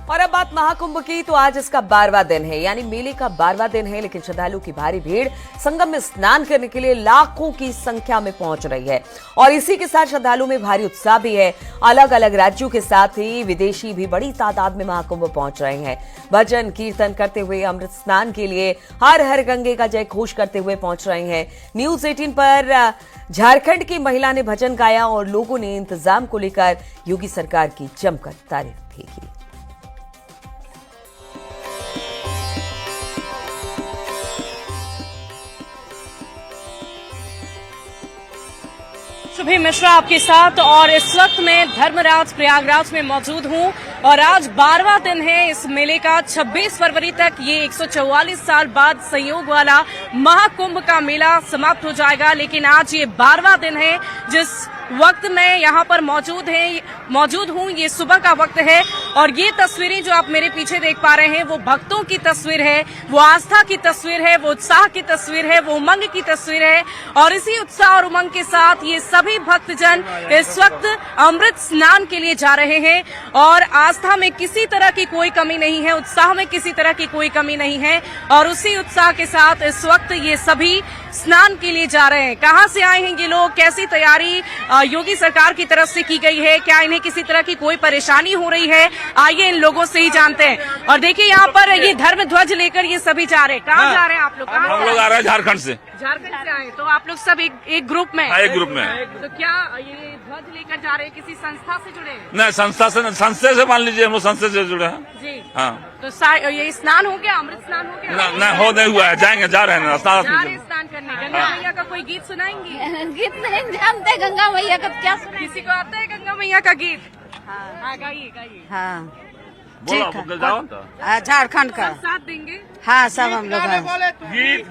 और अब बात महाकुंभ की, तो आज इसका 12वां दिन है, यानी मेले का 12वां दिन है। लेकिन श्रद्धालुओं की भारी भीड़ संगम में स्नान करने के लिए लाखों की संख्या में पहुंच रही है और इसी के साथ श्रद्धालुओं में भारी उत्साह भी है। अलग अलग राज्यों के साथ ही विदेशी भी बड़ी तादाद में महाकुंभ पहुंच रहे हैं। भजन कीर्तन करते हुए अमृत स्नान के लिए हर हर गंगे का जय घोष करते हुए पहुंच रहे हैं। न्यूज 18 पर झारखंड की महिला ने भजन गाया और लोगों ने इंतजाम को लेकर योगी सरकार की जमकर तारीफ भी की। शुभी मिश्रा आपके साथ और इस वक्त मैं धर्मराज प्रयागराज में मौजूद हूं और आज 12वां दिन है इस मेले का। 26 फरवरी तक ये 144 साल बाद संयोग वाला महाकुंभ का मेला समाप्त हो जाएगा। लेकिन आज ये 12वां दिन है। जिस वक्त मैं यहाँ पर मौजूद हूँ ये सुबह का वक्त है और ये तस्वीरें जो आप मेरे पीछे देख पा रहे हैं वो भक्तों की तस्वीर है, वो आस्था की तस्वीर है, वो उत्साह की तस्वीर है, वो उमंग की तस्वीर है। और इसी उत्साह और उमंग के साथ ये सभी भक्तजन इस वक्त अमृत स्नान के लिए जा रहे हैं और आस्था में किसी तरह की कोई कमी नहीं है, उत्साह में किसी तरह की कोई कमी नहीं है। और उसी उत्साह के साथ इस वक्त ये सभी स्नान के लिए जा रहे हैं। कहां से आए हैं ये लोग, कैसी तैयारी योगी सरकार की तरफ से की गई है, क्या इन्हें किसी तरह की कोई परेशानी हो रही है, आइए इन लोगों से ही जानते हैं। और देखिए यहाँ पर ये धर्म ध्वज लेकर ये सभी जा रहे हैं। कहाँ जा रहे हैं आप लोग? हम लोग आ रहे हैं झारखंड से। झारखंड से आए तो आप लोग सब एक ग्रुप में? एक ग्रुप में। तो क्या ये ध्वज लेकर जा रहे हैं, किसी संस्था से जुड़े हैं? नहीं, संस्था से मान लीजिए, हम लोग संस्था से जुड़े हैं जी। हाँ। तो ये स्नान हो गया, अमृत स्नान हो गया? नहीं हुआ है, जाएंगे, जा रहे हैं स्नान करने। गंगा मैया का कोई गीत सुनाएंगी? गीत नहीं जानते गंगा मैया का, क्या सुना? किसी को आता है गंगा मैया का गीत? हाँ गाइए गाइए। हाँ ठीक है। झारखंड का साथ देंगे। हाँ सब हम लोग हैं। गीत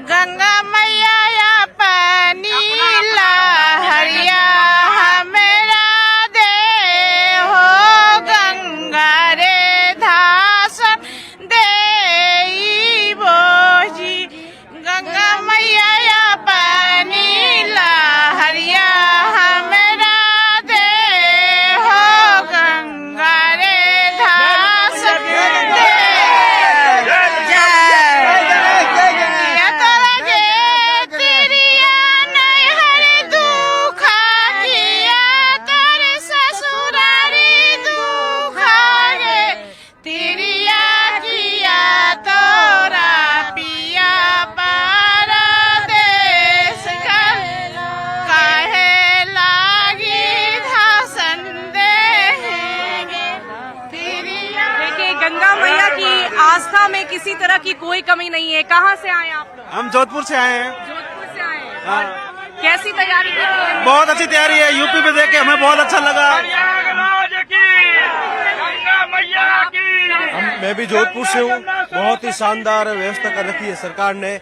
गंगा मैया पानी लहरिया मेरा दे हो, गंगा रे धासन दे बोझी, गंगा मैया पानी लहरिया मेरा दे हो, गंगा रे धासन दे आस्था में किसी तरह की कोई कमी नहीं है। कहाँ से आए आप लोग? हम जोधपुर से आए हैं। जोधपुर से आए हैं। और कैसी तैयारी कर रहे हैं? बहुत अच्छी तैयारी है। यूपी पे देख के हमें बहुत अच्छा लगा। मैं भी जोधपुर से हूँ। बहुत ही शानदार व्यवस्था कर रखी है सरकार ने,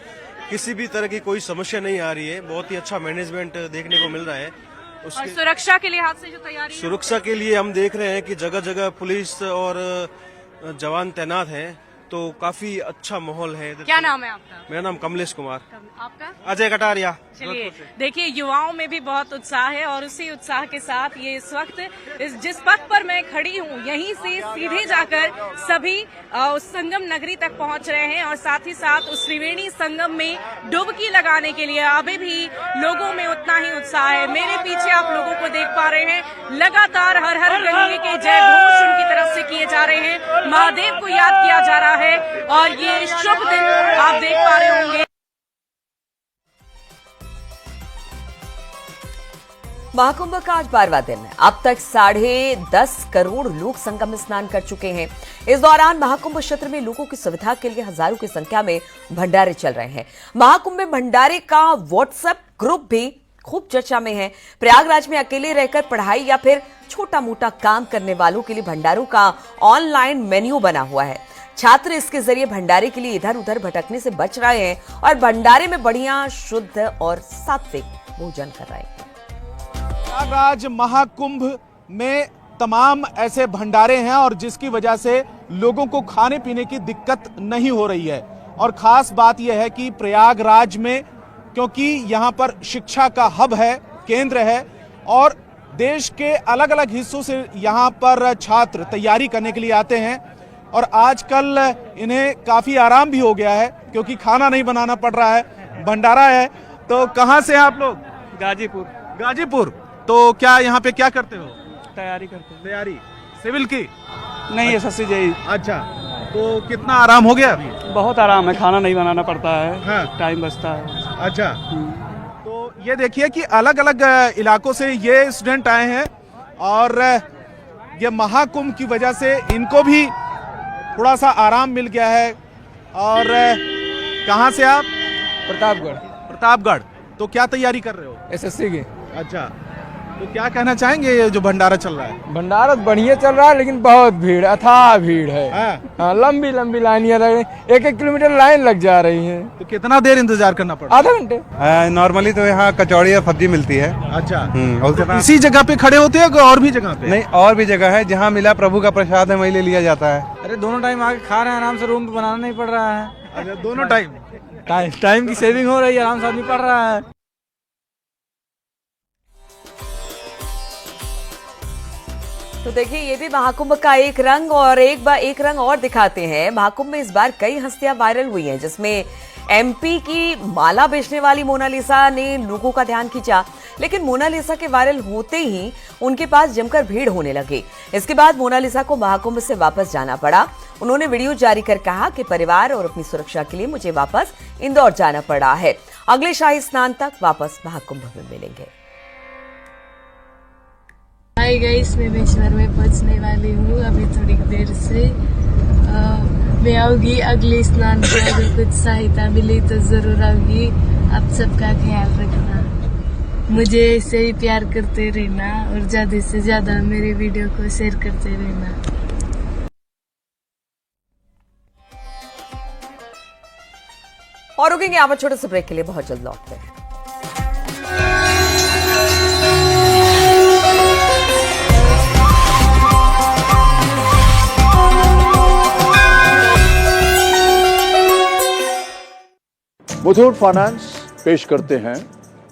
किसी भी तरह की कोई समस्या नहीं आ रही है। बहुत ही अच्छा मैनेजमेंट देखने को मिल रहा है। और सुरक्षा के लिहाज से जो तैयारी, सुरक्षा के लिए हम देख रहे हैं कि जगह जगह पुलिस और जवान तैनात हैं, तो काफी अच्छा माहौल है। क्या नाम है आपका? मेरा नाम कमलेश कुमार। आपका? अजय कटारिया। चलिए देखिए, युवाओं में भी बहुत उत्साह है और उसी उत्साह के साथ ये इस वक्त जिस पथ पर मैं खड़ी हूँ यहीं से सीधे जाकर सभी उस संगम नगरी तक पहुँच रहे हैं और साथ ही साथ उस त्रिवेणी संगम में डुबकी लगाने के लिए अभी भी लोगों में उतना ही उत्साह है। मेरे पीछे आप लोगों को देख पा रहे हैं, लगातार हर हर गंगे के जय घोष उनकी तरफ से किए जा रहे हैं, महादेव को याद किया जा रहा है और ये शुभ दिन आप देख पा रहे होंगे। महाकुंभ का आज 12वां दिन है। अब तक 10.5 करोड़ लोग संगम में स्नान कर चुके हैं। इस दौरान महाकुंभ क्षेत्र में लोगों की सुविधा के लिए हजारों की संख्या में भंडारे चल रहे हैं। महाकुंभ में भंडारे का व्हाट्सएप ग्रुप भी खूब चर्चा में है। प्रयागराज में अकेले रहकर पढ़ाई या फिर छोटा मोटा काम करने वालों के लिए भंडारों का ऑनलाइन मेन्यू बना हुआ है। छात्र इसके जरिए भंडारे के लिए इधर उधर भटकने से बच रहे हैं और भंडारे में बढ़िया, शुद्ध और सात्विक भोजन कर रहे हैं। प्रयागराज महाकुंभ में तमाम ऐसे भंडारे हैं और जिसकी वजह से लोगों को खाने पीने की दिक्कत नहीं हो रही है। और खास बात यह है कि प्रयागराज में, क्योंकि यहाँ पर शिक्षा का हब है, केंद्र है और देश के अलग अलग हिस्सों से यहाँ पर छात्र तैयारी करने के लिए आते हैं और आजकल इन्हें काफ़ी आराम भी हो गया है क्योंकि खाना नहीं बनाना पड़ रहा है, भंडारा है। तो कहाँ से हैं आप लोग? गाजीपुर। गाजीपुर। तो क्या यहाँ पे क्या करते हो? तैयारी करते हैं। तैयारी सिविल की? नहीं, SSC JEE। अच्छा, तो कितना आराम हो गया अभी? बहुत आराम है, खाना नहीं बनाना पड़ता है। हाँ। टाइम बचता है। अच्छा, तो ये देखिए कि अलग अलग इलाकों से ये स्टूडेंट आए हैं और ये महाकुंभ की वजह से इनको भी थोड़ा सा आराम मिल गया है। और कहाँ से आप? प्रतापगढ़। प्रतापगढ़। तो क्या तैयारी कर रहे हो? SSC की। अच्छा, तो क्या कहना चाहेंगे ये जो भंडारा चल रहा है? भंडारा बढ़िया चल रहा है लेकिन बहुत भीड़, अथाह भीड़ है। हाँ। लंबी लंबी लाइनियां लग रही, 1-1 किलोमीटर लाइन लग जा रही है। तो कितना देर इंतजार करना पड़ा? आधा घंटे। नॉर्मली तो यहाँ कचौड़ी और सब्जी मिलती है। अच्छा, और इसी जगह पे खड़े होते हैं और भी जगह पे? नहीं, और भी जगह है जहाँ मिला प्रभु का प्रसाद है वही ले लिया जाता है। अरे दोनों टाइम आके खा रहे हैं, आराम से रूम पे बनाना नहीं पड़ रहा है। अच्छा, दोनों टाइम टाइम की सेविंग हो रही है, आराम से आदमी पड़ रहा है। तो देखिए, ये भी महाकुंभ का एक रंग और एक रंग और दिखाते हैं। महाकुंभ में इस बार कई हस्तियां वायरल हुई हैं, जिसमें MP की माला बेचने वाली मोनालिसा ने लोगों का ध्यान खींचा। लेकिन मोनालिसा के वायरल होते ही उनके पास जमकर भीड़ होने लगी। इसके बाद मोनालिसा को महाकुंभ से वापस जाना पड़ा। उन्होंने वीडियो जारी कर कहा कि परिवार और अपनी सुरक्षा के लिए मुझे वापस इंदौर जाना पड़ा है। अगले शाही स्नान तक वापस महाकुंभ में मिलेंगे। हाय गाइस, मैं बेशवर में पहुंचने वाली हूँ अभी थोड़ी देर से। मैं आऊंगी अगले स्नान को, अगर कुछ सहायता मिली तो जरूर आऊंगी। आप सबका ख्याल रखना, मुझे ऐसे ही प्यार करते रहना और ज्यादा से ज्यादा मेरे वीडियो को शेयर करते रहना। और रुकेंगे यहाँ पर छोटे से ब्रेक के लिए, बहुत जल्द लौटते हैं। मुथूट फाइनेंस पेश करते हैं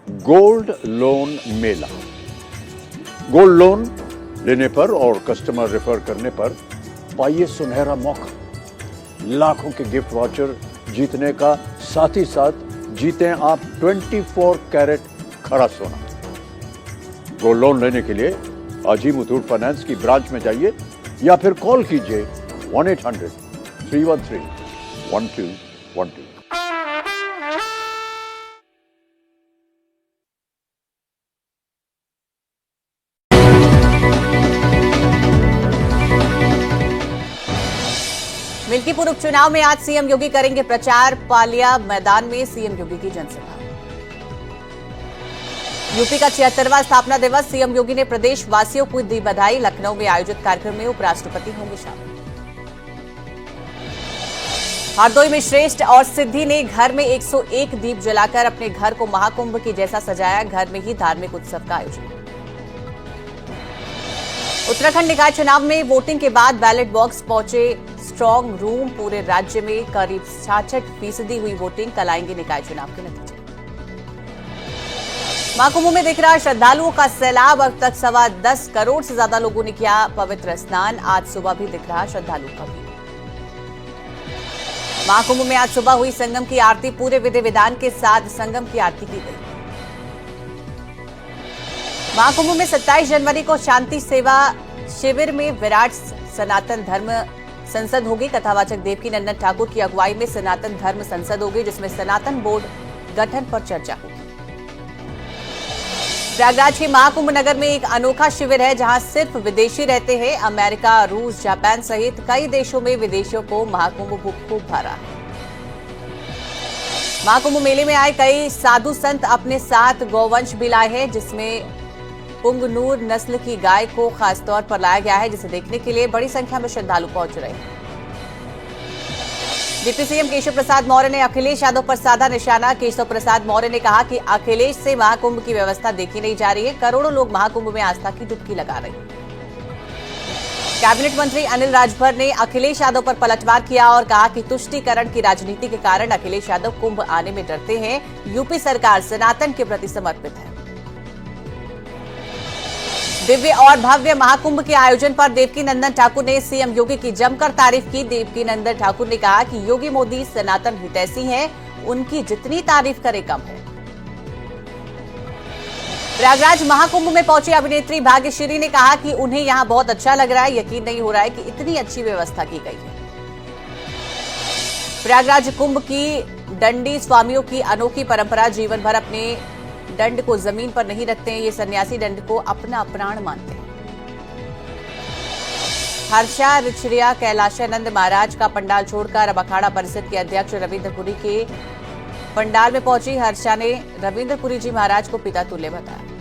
गोल्ड लोन मेला। गोल्ड लोन लेने पर और कस्टमर रेफर करने पर पाइए सुनहरा मौका, लाखों के गिफ्ट वाउचर जीतने का, साथ ही साथ जीतें आप 24 कैरेट खरा सोना। गोल्ड लोन लेने के लिए आज ही मुथूट फाइनेंस की ब्रांच में जाइए या फिर कॉल कीजिए 1-800-313-1212। मिल्कीपुर उपचुनाव में आज सीएम योगी करेंगे प्रचार। पालिया मैदान में सीएम योगी की जनसभा। यूपी का 76वां स्थापना दिवस, सीएम योगी ने प्रदेश वासियों को दी बधाई। लखनऊ में आयोजित कार्यक्रम में उपराष्ट्रपति होंगे शामिल। हरदोई में श्रेष्ठ और सिद्धि ने घर में 101 दीप जलाकर अपने घर को महाकुंभ के जैसा सजाया। घर में ही धार्मिक उत्सव का आयोजन। उत्तराखंड निकाय चुनाव में वोटिंग के बाद बैलेट बॉक्स पहुंचे स्ट्रांग रूम। पूरे राज्य में करीब 66% हुई वोटिंग। कल आएंगे निकाय चुनाव के नतीजे। महाकुंभ में दिख रहा श्रद्धालुओं का सैलाब। अब तक 10.25 करोड़ से ज्यादा लोगों ने किया पवित्र स्नान। आज सुबह भी दिख रहा श्रद्धालुओं का भीड़। महाकुंभ में आज सुबह हुई संगम की आरती। पूरे विधि विधान के साथ संगम की आरती की गई। महाकुंभ में 27 जनवरी को शांति सेवा शिविर में विराट सनातन धर्म संसद होगी। कथावाचक देवकी नंदन ठाकुर की अगुवाई में सनातन धर्म संसद होगी, जिसमें सनातन बोर्ड गठन पर चर्चा होगी। प्रयागराज के महाकुंभ नगर में एक अनोखा शिविर है, जहां सिर्फ विदेशी रहते हैं। अमेरिका, रूस, जापान सहित कई देशों में विदेशियों को महाकुंभ खूब भरा है। महाकुंभ मेले में आए कई साधु संत अपने साथ गौवंश भी लाए हैं, जिसमें पुंगनूर नस्ल की गाय को खासतौर पर लाया गया है, जिसे देखने के लिए बड़ी संख्या में श्रद्धालु पहुंच रहे हैं। डिप्टी सीएम केशव प्रसाद मौर्य ने अखिलेश यादव पर साधा निशाना। केशव प्रसाद मौर्य ने कहा कि अखिलेश से महाकुंभ की व्यवस्था देखी नहीं जा रही है। करोड़ों लोग महाकुंभ में आस्था की डुबकी लगा रहे हैं। कैबिनेट मंत्री अनिल राजभर ने अखिलेश यादव पर पलटवार किया और कहा कि तुष्टीकरण की राजनीति के कारण अखिलेश यादव कुंभ आने में डरते हैं। यूपी सरकार सनातन के प्रति समर्पित है। दिव्य और भव्य महाकुंभ के आयोजन पर देवकी नंदन ठाकुर ने सीएम योगी की जमकर तारीफ की। देवकी नंदन ठाकुर ने कहा कि योगी मोदी सनातन हितैषी हैं, उनकी जितनी तारीफ करे कम है। प्रयागराज महाकुंभ में पहुंची अभिनेत्री भाग्यश्री ने कहा कि उन्हें यहां बहुत अच्छा लग रहा है, यकीन नहीं हो रहा है कि इतनी अच्छी व्यवस्था की गई है। प्रयागराज कुंभ की दंडी स्वामियों की अनोखी परंपरा, जीवन भर अपने दंड को जमीन पर नहीं रखते हैं, ये सन्यासी दंड को अपना प्राण मानते हैं। हर्षा रिछड़िया कैलाशानंद महाराज का पंडाल छोड़कर अब अखाड़ा परिषद के अध्यक्ष रविंद्रपुरी के पंडाल में पहुंची। हर्षा ने रविंद्रपुरी जी महाराज को पिता तुल्य बताया।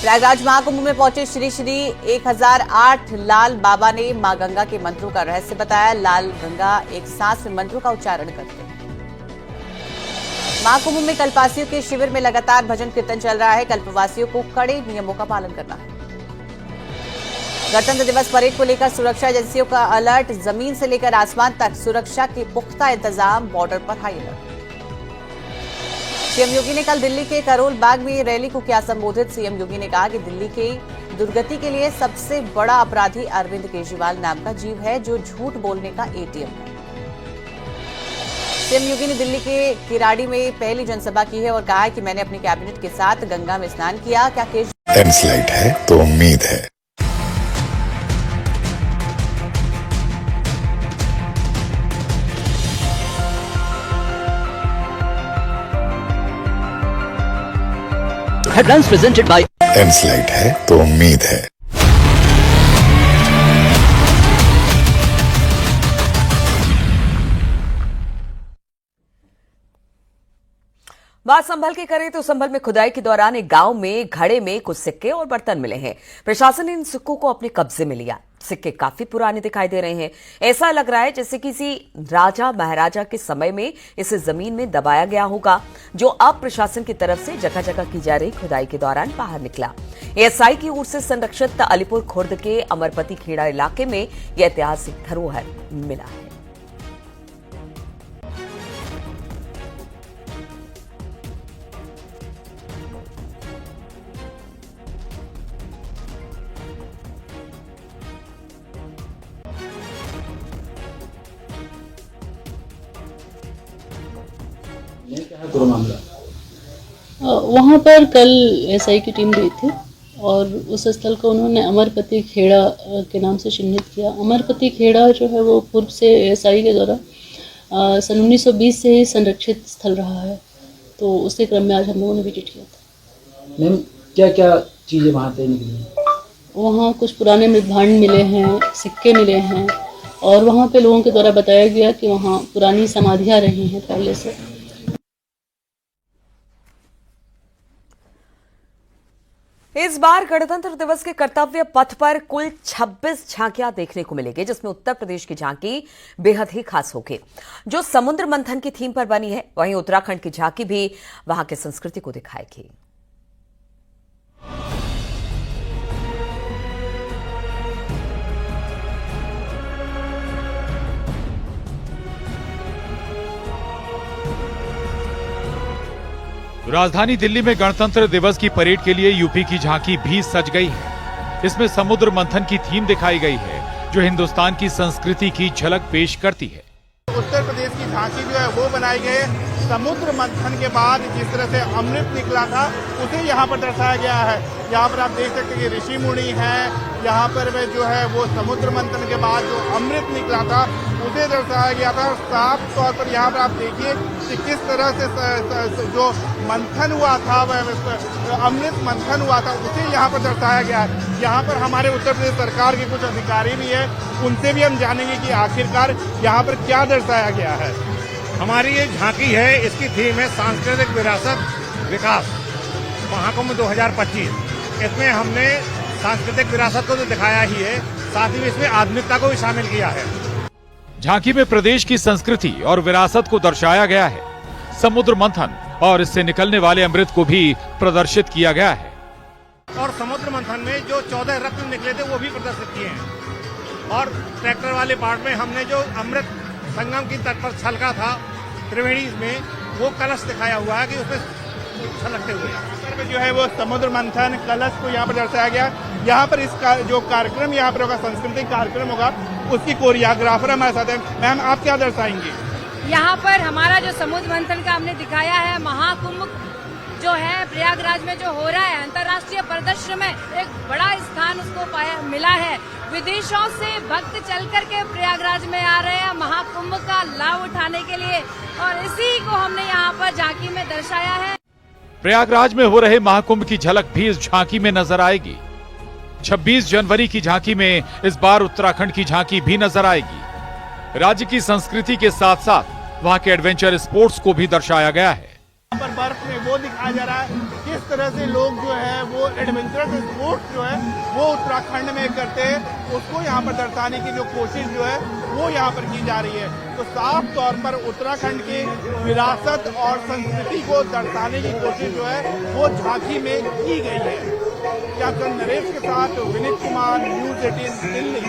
प्रयागराज महाकुंभ में पहुंचे श्री श्री 1008 लाल बाबा ने मां गंगा के मंत्रों का रहस्य बताया। लाल गंगा एक सांस में मंत्रों का उच्चारण करते हैं। महाकुंभ में कल्पवासियों के शिविर में लगातार भजन कीर्तन चल रहा है। कल्पवासियों को कड़े नियमों का पालन करना है। गणतंत्र दिवस परेड को लेकर सुरक्षा एजेंसियों का अलर्ट, जमीन से लेकर आसमान तक सुरक्षा के पुख्ता इंतजाम, बॉर्डर पर हाई अलर्ट। सीएम योगी ने कल दिल्ली के करोल बाग में रैली को किया संबोधित। सीएम योगी ने कहा कि दिल्ली की दुर्गति के लिए सबसे बड़ा अपराधी अरविंद केजरीवाल नाम का जीव है, जो झूठ बोलने का एटीएम है। सीएम योगी ने दिल्ली के किराड़ी में पहली जनसभा की है और कहा है कि मैंने अपनी कैबिनेट के साथ गंगा में स्नान किया। क्या लैंडस्लाइड है तो उम्मीद है। Headlines presented by लैंडस्लाइड है तो उम्मीद है। बात संभल के करें तो संभल में खुदाई के दौरान एक गांव में घड़े में कुछ सिक्के और बर्तन मिले हैं। प्रशासन ने इन सिक्कों को अपने कब्जे में लिया। सिक्के काफी पुराने दिखाई दे रहे हैं। ऐसा लग रहा है जैसे किसी राजा महाराजा के समय में इसे जमीन में दबाया गया होगा, जो अब प्रशासन की तरफ से जगह जगह की जा रही खुदाई के दौरान बाहर निकला। एएसआई की ओर से संरक्षित अलीपुर खुर्द के अमरपति खेड़ा इलाके में यह ऐतिहासिक धरोहर मिला है। वहाँ पर कल एसआई की टीम गई थी और उस स्थल को उन्होंने अमरपति खेड़ा के नाम से चिन्हित किया। अमरपति खेड़ा जो है वो पूर्व से एसआई के द्वारा सन 1920 से ही संरक्षित स्थल रहा है, तो उसी क्रम में आज हम लोगों ने विजिट किया था। मैम क्या क्या चीज़ें वहाँ पे निकली? वहाँ कुछ पुराने मृदभांड मिले हैं, सिक्के मिले हैं और वहाँ पे लोगों के द्वारा बताया गया कि वहाँ पुरानी समाधियाँ रही हैं पहले से। इस बार गणतंत्र दिवस के कर्तव्य पथ पर कुल 26 झांकियां देखने को मिलेगी, जिसमें उत्तर प्रदेश की झांकी बेहद ही खास होगी, जो समुद्र मंथन की थीम पर बनी है। वहीं उत्तराखंड की झांकी भी वहां की संस्कृति को दिखाएगी। राजधानी दिल्ली में गणतंत्र दिवस की परेड के लिए यूपी की झांकी भी सज गई है। इसमें समुद्र मंथन की थीम दिखाई गई है, जो हिंदुस्तान की संस्कृति की झलक पेश करती है। उत्तर प्रदेश की झांकी जो है वो बनाई गई है। समुद्र मंथन के बाद जिस तरह से अमृत निकला था उसे यहाँ पर दर्शाया गया है। यहाँ पर आप देख सकते हैं कि ऋषि मुनि हैं। यहाँ पर जो है वो समुद्र मंथन के बाद जो अमृत निकला था उसे दर्शाया गया था। साफ तौर पर यहाँ पर आप देखिए कि किस तरह से जो मंथन हुआ था, अमृत मंथन हुआ था, उसे यहाँ पर दर्शाया गया है। यहाँ पर हमारे उत्तर प्रदेश सरकार के कुछ अधिकारी भी हैं, उनसे भी हम जानेंगे कि आखिरकार यहाँ पर क्या दर्शाया गया है। हमारी ये झांकी है, इसकी थीम है सांस्कृतिक विरासत विकास महाकुंभ 2025। इसमें हमने सांस्कृतिक विरासत को तो दिखाया ही है, साथ ही इसमें आधुनिकता को भी शामिल किया है। झांकी में प्रदेश की संस्कृति और विरासत को दर्शाया गया है। समुद्र मंथन और इससे निकलने वाले अमृत को भी प्रदर्शित किया गया है। और समुद्र मंथन में जो 14 रत्न निकले थे वो भी प्रदर्शित किए हैं। और ट्रैक्टर वाले पार्ट में हमने जो अमृत संगम की तट पर छलका था त्रिवेणी में, वो कलश दिखाया हुआ है कि उसमें छलकते हुए। पर जो है वो समुद्र मंथन कलश को यहाँ पर दर्शाया गया। यहाँ पर जो कार्यक्रम यहाँ पर होगा, सांस्कृतिक कार्यक्रम होगा, उसकी कोरियोग्राफर हमारे साथ है। मैम, आप क्या दर्शाएंगे? यहाँ पर हमारा जो समुद्र मंथन का हमने दिखाया है, महाकुंभ जो है प्रयागराज में जो हो रहा है, अंतर्राष्ट्रीय परिदृश्य में एक बड़ा स्थान उसको मिला है। विदेशों से भक्त चल करके प्रयागराज में आ रहे हैं महाकुंभ का लाभ उठाने के लिए, और इसी को हमने यहाँ पर झांकी में दर्शाया है। प्रयागराज में हो रहे महाकुंभ की झलक भी इस झांकी में नजर आएगी। 26 जनवरी की झांकी में इस बार उत्तराखंड की झांकी भी नजर आएगी। राज्य की संस्कृति के साथ साथ वहां के एडवेंचर स्पोर्ट्स को भी दर्शाया गया है। यहाँ पर बर्फ में वो दिखाया जा रहा है किस तरह से लोग जो है वो एडवेंचरस स्पोर्ट्स जो है वो उत्तराखंड में करते हैं, उसको यहाँ पर दर्शाने की जो कोशिश जो है वो यहाँ पर की जा रही है। तो साफ तौर पर उत्तराखंड की विरासत और संस्कृति को दर्शाने की कोशिश जो है वो झांकी में की गई है। कैप्टन नरेश के साथ विनीत कुमार, न्यूज़ 18 दिल्ली।